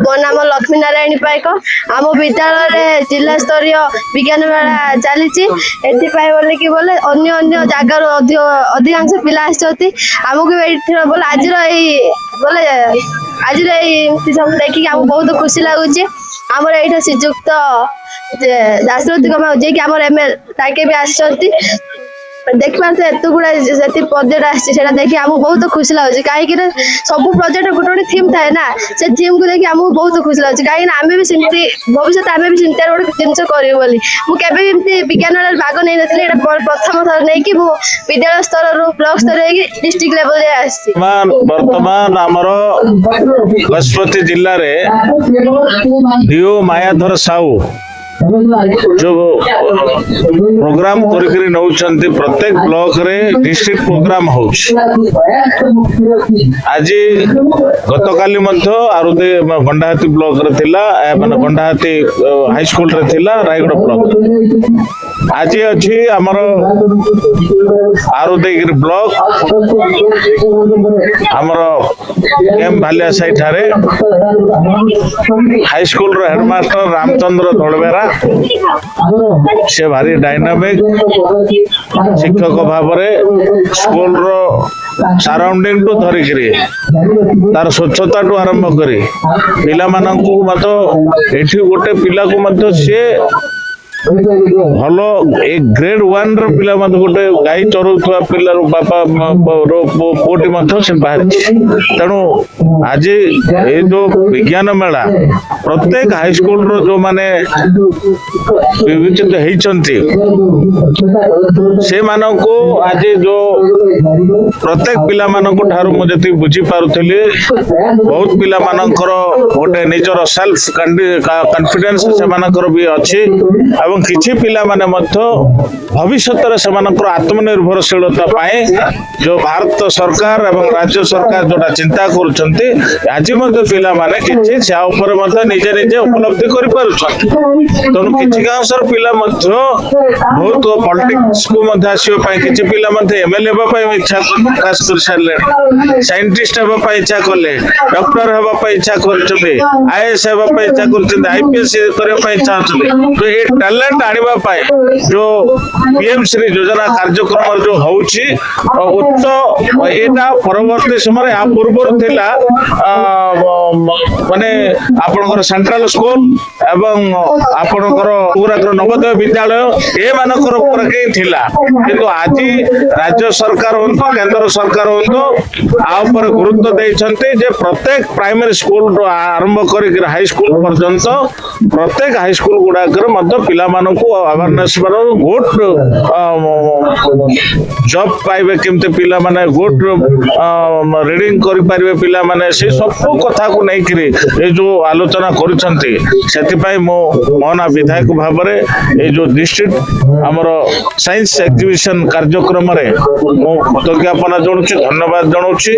मो नाम लक्ष्मी नारायण पाइक आम विद्यालय जिला स्तरीय विज्ञान मेला चली बोले कि बोले अन्य अन्य जगार अधिकांश पिला आमको बोले आज बोले आज सब देखिए आमको बहुत खुशी लगुच आमर ये श्रीजुक्त दासरथी जी आम एम एल ताके भी आसती देखिए एत गुड़ा से प्रोजेक्ट आसा देखिए आमको बहुत खुशी लगे कहीं सब प्रोजेक्ट गोटे गोटे थीम थाए ना से थीम को देखिए आमको बहुत खुशी लगे कहीं आम भी सेमती भविष्य आम भी सेमती गोटे जिन करी विज्ञान मेला भाग नहीं नी प्रथम थर नहीं कि विद्यालय स्तर रु ब्लॉक स्तर डिस्ट्रिक्ट लेवल आसी वर्तमान आमर गजपति जिले में डीओ मायाधर साहू जो प्रोग्राम कर प्रत्येक ब्लॉक रे डिस्ट्रिक्ट प्रोग्राम हो आज गत काली आरुदे गंडाहाती ब्लॉक रे थिला माने गंडाहाती हाई स्कूल रे थिला रायगढ़ ब्लॉक आज अच्छी आमर आरुदेगिरी ब्लॉक आमर एम भालिया साई ठारे हाई स्कूल रो हेडमास्टर रामचंद्र दलबेरा से भारी डायनामिक शिक्षक भाव स्कूल रो सराउंडिंग टू धरिकी तार स्वच्छता टू आरंभ करी पिला मानकु मत एठी गोटे पिला को मत से भलो एक ग्रेड 1 रो पिला मत गोटे गाई चरौथुआ पिला बापा पोटी मत बाहर तेणु आज ये जो विज्ञान मेला प्रत्येक हाई स्कूल रो जो माने विवेचित होइचंती से मानको आज जो प्रत्येक पिला मानको ठारू मु जति बुझी पारुथली बहुत पिला मानकर गोटे निजर सेल्फ कॉन्फिडेंस से मानकर भी अछि एवं किछि पिला माने मध्य भविष्य से आत्मनिर्भरशीलता पाए जो भारत सरकार एवं राज्य सरकार जोटा चिंता करुछंती आज मध्य पिला माने किछि छा ऊपर मध्य निजे निजे उपलब्धि करि पारुछंती तनु किछि गांसर पिला मध्य बहुत पॉलिटिक्स को मध्य आसीबा पाए किछि पिला मध्य एमएलए हेबा पाए इच्छा प्रकाश कर सारले साइंटिस्ट हेबा पाए इच्छा करले डॉक्टर हेबा पाए इच्छा करछबे आईएएस हेबा पाए इच्छा करछबे आईपीएस करे पाए इच्छा करछबे तो ए टैलेंट आनिबा पाए जो पीएम श्री योजना कार्यक्रम जो होउची उच्च एटा परवर्ती समय आ पूर्व थिला माने आपनकर सेंट्रल स्कूल एवं आपनकर पूरा नवोदय विद्यालय ए मानकर ऊपर के थिला किंतु आज राज्य सरकार हो केंद्र सरकार हो आ ऊपर गुरुत्व देइछन्ते जे प्रत्येक प्राइमरी स्कूल आरंभ करी हाई स्कूल पर्यंत प्रत्येक हाई स्कूल गुडा कर मध्य पिला मानकु अवेयरनेस गुड जॉब पाइबे केमते पिला माने गुड रीडिंग करि पारिबे पिला माने से सब कथा को नै करी ए जो आलोचना करिसंती सेति पई मो मोहना विधायक भाबरे ए जो डिस्ट्रिक्ट हमरो साइंस एग्जीबिशन कार्यक्रम रे मो ज्ञापन जणुछि धन्यवाद जणुछि।